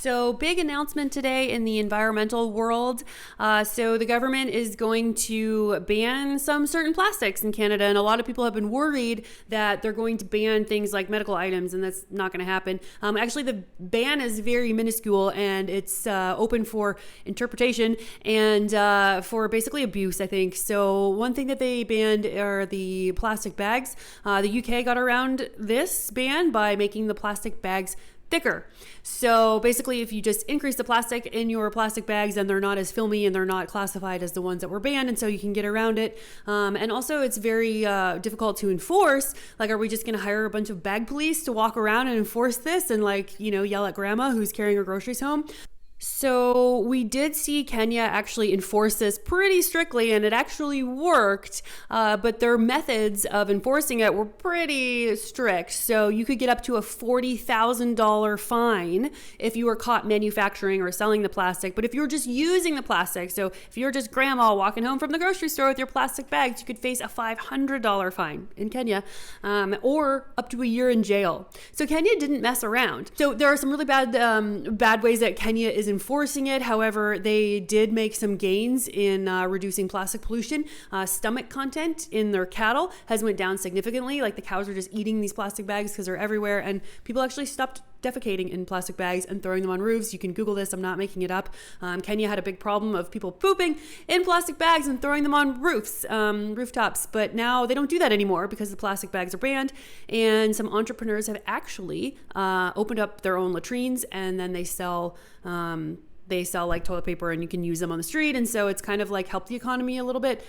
So big announcement today in the environmental world. So the government is going to ban some certain plastics in Canada, and a lot of people have been worried that they're going to ban things like medical items, and that's not going to happen. Actually, the ban is very minuscule, and it's open for interpretation and for basically abuse, I think. So one thing that they banned are the plastic bags. The UK got around this ban by making the plastic bags thicker. So basically, if you just increase the plastic in your plastic bags, then they're not as filmy and they're not classified as the ones that were banned, and so you can get around it. And also, it's very difficult to enforce. Like, are we just going to hire a bunch of bag police to walk around and enforce this and, like, yell at grandma who's carrying her groceries home? So we did see Kenya actually enforce this pretty strictly, and it actually worked, but their methods of enforcing it were pretty strict. So you could get up to a $40,000 fine if you were caught manufacturing or selling the plastic. But if you're just using the plastic, so if you're just grandma walking home from the grocery store with your plastic bags, you could face a $500 fine in Kenya, or up to a year in jail. So Kenya didn't mess around. So there are some really bad ways that Kenya is enforcing it. However, they did make some gains in reducing plastic pollution. Stomach content in their cattle has went down significantly. Like, the cows are just eating these plastic bags because they're everywhere, and people actually stopped defecating in plastic bags and throwing them on roofs. You can Google this. I'm not making it up. Kenya had a big problem of people pooping in plastic bags and throwing them on roofs, rooftops. But now they don't do that anymore because the plastic bags are banned. And some entrepreneurs have actually opened up their own latrines, and then they sell like toilet paper, and you can use them on the street. And so it's kind of like helped the economy a little bit,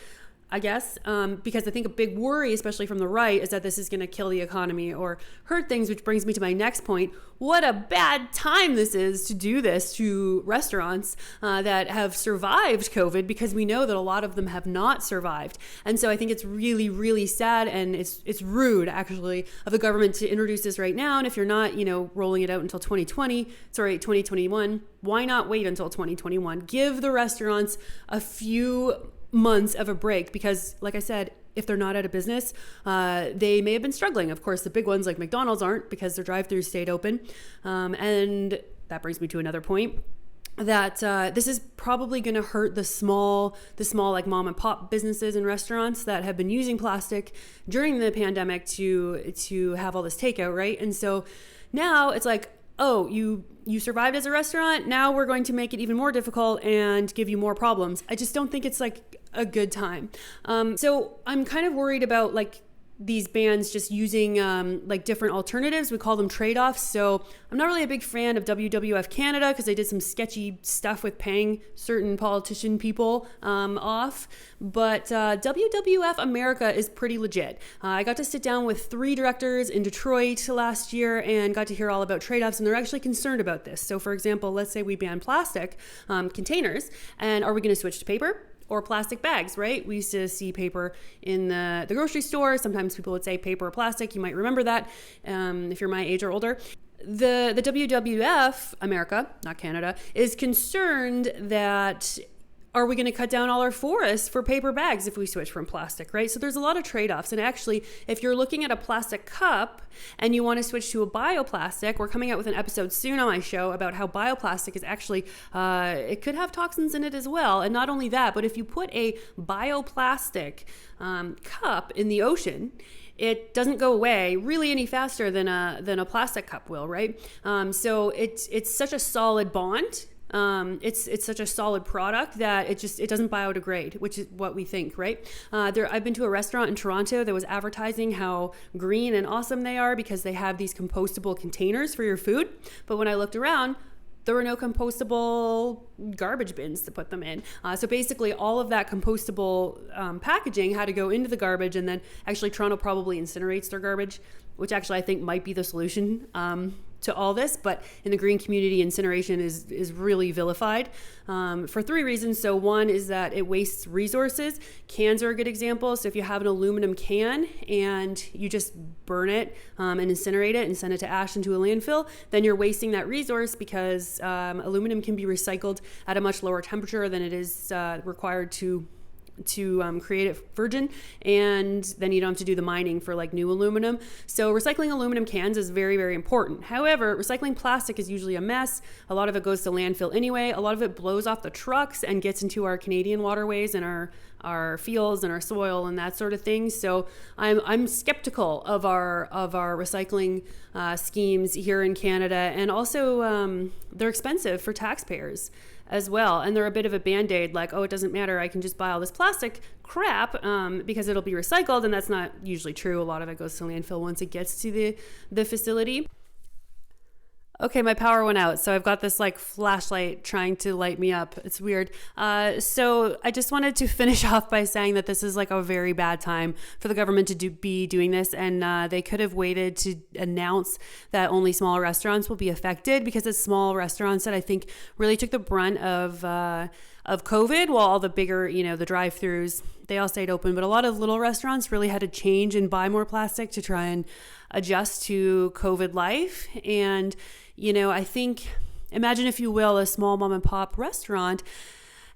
I guess, because I think a big worry, especially from the right, is that this is going to kill the economy or hurt things, which brings me to my next point. What a bad time this is to do this to restaurants that have survived COVID, because we know that a lot of them have not survived. And so I think it's really, really sad, and it's rude, actually, of the government to introduce this right now. And if you're not, rolling it out until 2021, why not wait until 2021? Give the restaurants a few months of a break, because, like I said, if they're not out of business, they may have been struggling. Of course, the big ones like McDonald's aren't, because their drive-throughs stayed open. And that brings me to another point, that this is probably going to hurt the small like mom and pop businesses and restaurants that have been using plastic during the pandemic to have all this takeout, right? And so now it's like, oh, you survived as a restaurant, now we're going to make it even more difficult and give you more problems. I just don't think it's like a good time. So I'm kind of worried about like these bans just using like different alternatives. We call them trade-offs. So I'm not really a big fan of WWF Canada, because they did some sketchy stuff with paying certain politician people off. But WWF America is pretty legit. I got to sit down with 3 directors in Detroit last year and got to hear all about trade-offs, and they're actually concerned about this. So for example, let's say we ban plastic containers, and are we going to switch to paper or plastic bags, right? We used to see paper in the grocery store. Sometimes people would say paper or plastic. You might remember that if you're my age or older. The WWF, America, not Canada, is concerned that, are we going to cut down all our forests for paper bags if we switch from plastic, right? So there's a lot of trade-offs. And actually, if you're looking at a plastic cup and you want to switch to a bioplastic, we're coming out with an episode soon on my show about how bioplastic is actually, it could have toxins in it as well. And not only that, but if you put a bioplastic cup in the ocean, it doesn't go away really any faster than a plastic cup will, right? So it's such a solid bond. It's such a solid product that it doesn't biodegrade, which is what we think, right? I've been to a restaurant in Toronto that was advertising how green and awesome they are because they have these compostable containers for your food. But when I looked around, there were no compostable garbage bins to put them in. So basically all of that compostable packaging had to go into the garbage, and then actually Toronto probably incinerates their garbage, which actually I think might be the solution to all this. But in the green community, incineration is really vilified for 3 reasons. So one is that it wastes resources. Cans are a good example. So if you have an aluminum can and you just burn it and incinerate it and send it to ash into a landfill, then you're wasting that resource, because aluminum can be recycled at a much lower temperature than it is required to create it virgin, and then you don't have to do the mining for like new aluminum. So recycling aluminum cans is very, very important. However, recycling plastic is usually a mess. A lot of it goes to landfill anyway. A lot of it blows off the trucks and gets into our Canadian waterways and our fields and our soil and that sort of thing. So I'm skeptical of our recycling schemes here in Canada, and also they're expensive for taxpayers as well, and they're a bit of a band-aid, like, oh, it doesn't matter, I can just buy all this plastic crap because it'll be recycled, and that's not usually true. A lot of it goes to landfill once it gets to the facility. Okay, my power went out, so I've got this like flashlight trying to light me up. It's weird. So I just wanted to finish off by saying that this is like a very bad time for the government to be doing this, and they could have waited to announce that only small restaurants will be affected, because it's small restaurants that I think really took the brunt of COVID, while all the bigger, the drive-thrus, they all stayed open. But a lot of little restaurants really had to change and buy more plastic to try and adjust to COVID life. And I think, imagine, if you will, a small mom and pop restaurant,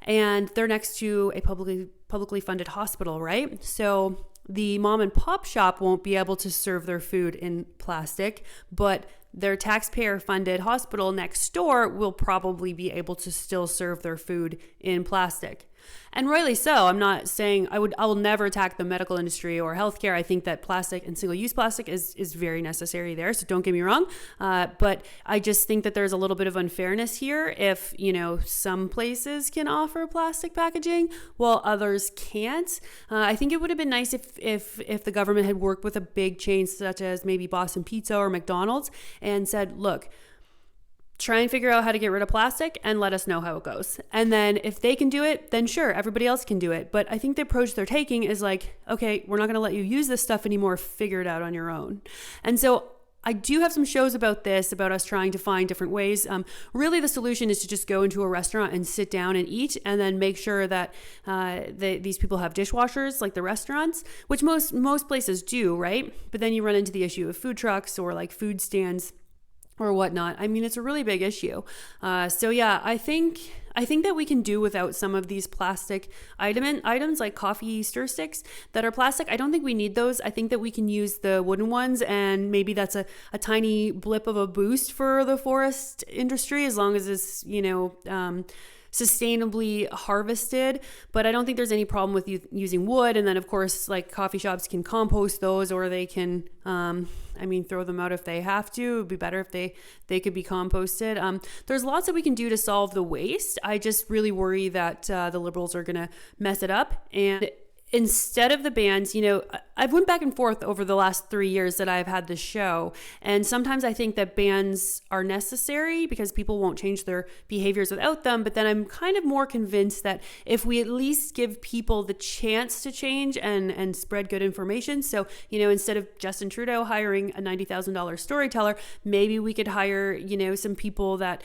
and they're next to a publicly funded hospital, right? So the mom and pop shop won't be able to serve their food in plastic, but their taxpayer funded hospital next door will probably be able to still serve their food in plastic. And rightly so. I'm not saying I will never attack the medical industry or healthcare. I think that plastic and single-use plastic is very necessary there. So don't get me wrong. But I just think that there's a little bit of unfairness here. If, some places can offer plastic packaging while others can't. I think it would have been nice if the government had worked with a big chain such as maybe Boston Pizza or McDonald's and said, look, try and figure out how to get rid of plastic and let us know how it goes. And then if they can do it, then sure, everybody else can do it. But I think the approach they're taking is like, okay, we're not going to let you use this stuff anymore. Figure it out on your own. And so I do have some shows about this, about us trying to find different ways. Really, the solution is to just go into a restaurant and sit down and eat, and then make sure that these people have dishwashers, like the restaurants, which most places do, right? But then you run into the issue of food trucks or like food stands or whatnot. I mean, it's a really big issue. So yeah, I think that we can do without some of these plastic items like coffee stir sticks that are plastic. I don't think we need those. I think that we can use the wooden ones, and maybe that's a tiny blip of a boost for the forest industry, as long as it's, sustainably harvested. But I don't think there's any problem with using wood. And then of course, like, coffee shops can compost those, or they can throw them out if they have to. It would be better if they could be composted. There's lots that we can do to solve the waste. I just really worry that the Liberals are gonna mess it up. And instead of the bans, I've went back and forth over the last 3 years that I've had this show. And sometimes I think that bans are necessary because people won't change their behaviors without them. But then I'm kind of more convinced that if we at least give people the chance to change and spread good information. So, instead of Justin Trudeau hiring a $90,000 storyteller, maybe we could hire, some people that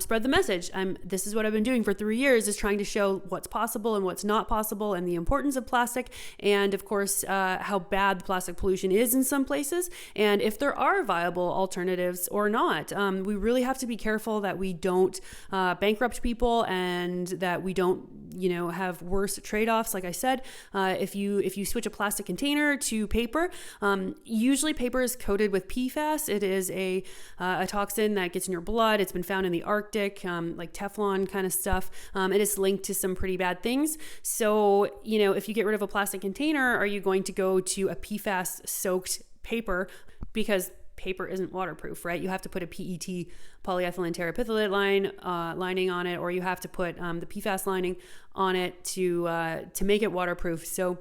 spread the message. This is what I've been doing for 3 years, is trying to show what's possible and what's not possible, and the importance of plastic, and of course, how bad the plastic pollution is in some places, and if there are viable alternatives or not. We really have to be careful that we don't bankrupt people, and that we don't have worse trade-offs. Like I said, if you switch a plastic container to paper, usually paper is coated with PFAS. It is a toxin that gets in your blood. It's been found in the Arctic, like Teflon kind of stuff. It is linked to some pretty bad things. So, if you get rid of a plastic container, are you going to go to a PFAS soaked paper? Because paper isn't waterproof, right? You have to put a PET, polyethylene terephthalate lining on it, or you have to put the PFAS lining on it to make it waterproof. So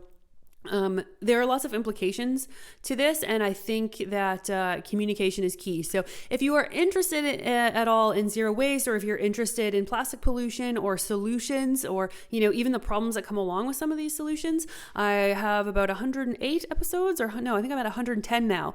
there are lots of implications to this, and I think that communication is key. So if you are interested at all in zero waste, or if you're interested in plastic pollution or solutions, or even the problems that come along with some of these solutions, I have about 108 episodes, or no, I think I'm at 110 now,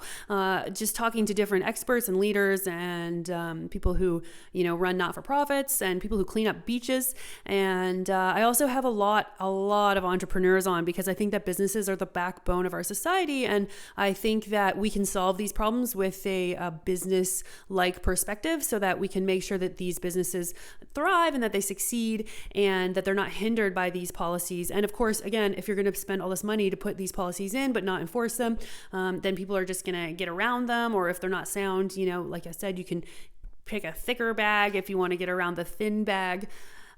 just talking to different experts and leaders and people who run not-for-profits and people who clean up beaches. And I also have a lot of entrepreneurs on, because I think that businesses businesses are the backbone of our society. And I think that we can solve these problems with a business-like perspective so that we can make sure that these businesses thrive and that they succeed and that they're not hindered by these policies. And of course, again, if you're going to spend all this money to put these policies in but not enforce them, then people are just going to get around them. Or if they're not sound, like I said, you can pick a thicker bag if you want to get around the thin bag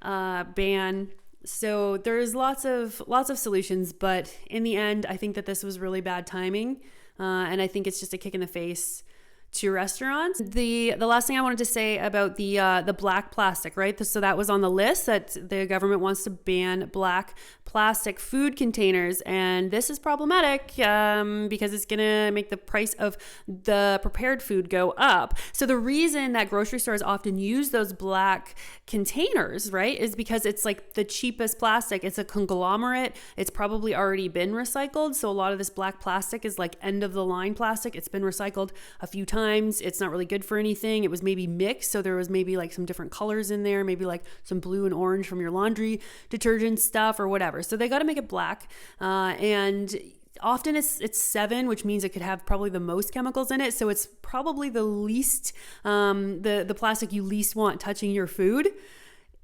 ban. So there's lots of solutions, but in the end, I think that this was really bad timing, and I think it's just a kick in the face to restaurants. The last thing I wanted to say about the black plastic, right? So that was on the list that the government wants to ban black plastic food containers, and this is problematic because it's gonna make the price of the prepared food go up. So the reason that grocery stores often use those black containers, right, is because it's like the cheapest plastic. It's a conglomerate. It's probably already been recycled. So a lot of this black plastic is like end of the line plastic. It's been recycled a few times. It's not really good for anything. It was maybe mixed. So there was maybe like some different colors in there, maybe like some blue and orange from your laundry detergent stuff or whatever. So they got to make it black. And often it's 7, which means it could have probably the most chemicals in it. So it's probably the least, the plastic you least want touching your food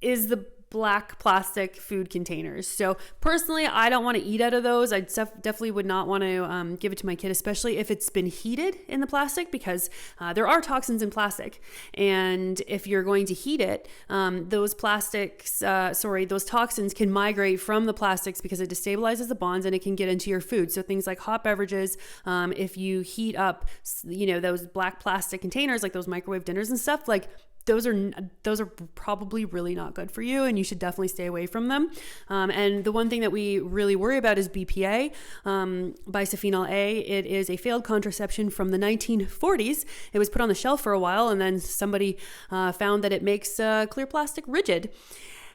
is the black plastic food containers. So personally, I don't want to eat out of those. I definitely would not want to give it to my kid, especially if it's been heated in the plastic, because there are toxins in plastic. And if you're going to heat it, those toxins can migrate from the plastics because it destabilizes the bonds and it can get into your food. So things like hot beverages, if you heat up, those black plastic containers, like those microwave dinners and stuff, like those are probably really not good for you, and you should definitely stay away from them. And the one thing that we really worry about is BPA, bisphenol A. It is a failed contraception from the 1940s. It was put on the shelf for a while, and then somebody found that it makes clear plastic rigid,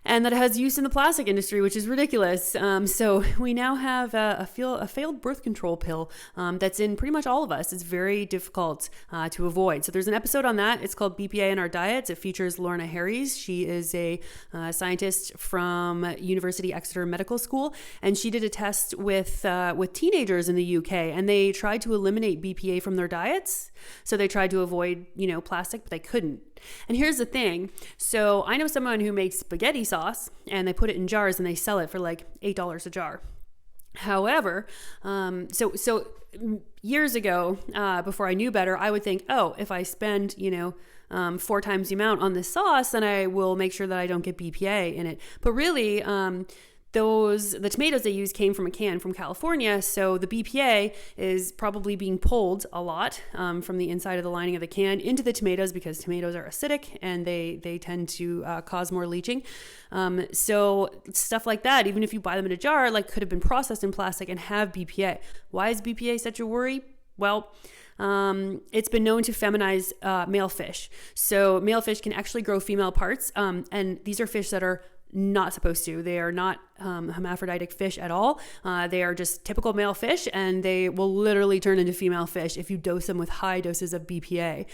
and that it has use in the plastic industry, which is ridiculous. So we now have a failed birth control pill that's in pretty much all of us. It's very difficult to avoid. So there's an episode on that. It's called BPA in Our Diets. It features Lorna Harries. She is a scientist from University Exeter Medical School, and she did a test with teenagers in the UK, and they tried to eliminate BPA from their diets. So they tried to avoid, plastic, but they couldn't. And here's the thing. So I know someone who makes spaghetti sauce, and they put it in jars and they sell it for like $8 a jar. However, so years ago, before I knew better, I would think, if I spend, 4 times the amount on this sauce, then I will make sure that I don't get BPA in it. But really, the tomatoes they use came from a can from California, so the BPA is probably being pulled a lot from the inside of the lining of the can into the tomatoes, because tomatoes are acidic and they tend to cause more leaching. So stuff like that, even if you buy them in a jar, could have been processed in plastic and have BPA. Why is BPA such a worry? Well, it's been known to feminize male fish. So male fish can actually grow female parts, and these are fish that are not supposed to. They are not hermaphroditic fish at all. They are just typical male fish, and they will literally turn into female fish if you dose them with high doses of BPA.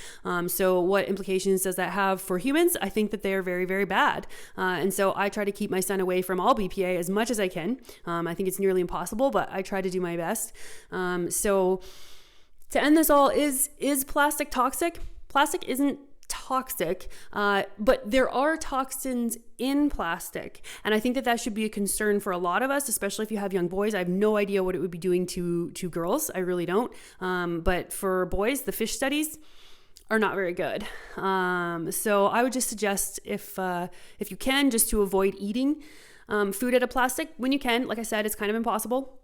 So what implications does that have for humans? I think that they are very, very bad. And so I try to keep my son away from all BPA as much as I can. I think it's nearly impossible, but I try to do my best. So to end this all, is plastic toxic? Plastic isn't toxic, but there are toxins in plastic, and I think that should be a concern for a lot of us, especially if you have young boys. I have no idea what it would be doing to girls. I really don't. But for boys, the fish studies are not very good. So I would just suggest, if you can, just to avoid eating food out of plastic when you can. Like I said, it's kind of impossible.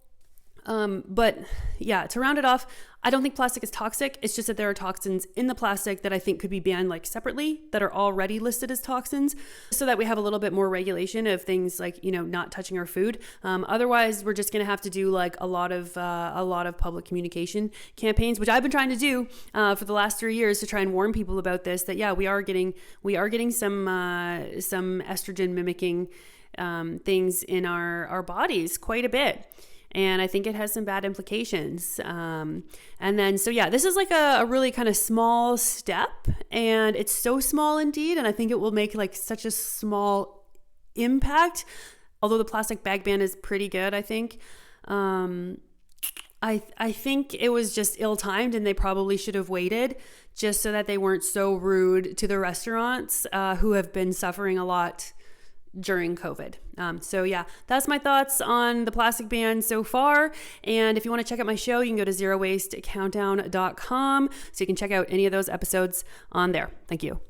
But yeah, to round it off, I don't think plastic is toxic. It's just that there are toxins in the plastic that I think could be banned separately, that are already listed as toxins, so that we have a little bit more regulation of things not touching our food. Otherwise, we're just going to have to do a lot of public communication campaigns, which I've been trying to do for the last 3 years, to try and warn people about this, that we are getting some estrogen mimicking things in our bodies quite a bit. And I think it has some bad implications. And then, this is a really kind of small step, and it's so small indeed. And I think it will make such a small impact, although the plastic bag ban is pretty good, I think. I think it was just ill-timed, and they probably should have waited just so that they weren't so rude to the restaurants who have been suffering a lot during COVID. So yeah, that's my thoughts on the plastic ban so far. And if you want to check out my show, you can go to zerowastecountdown.com so you can check out any of those episodes on there. Thank you.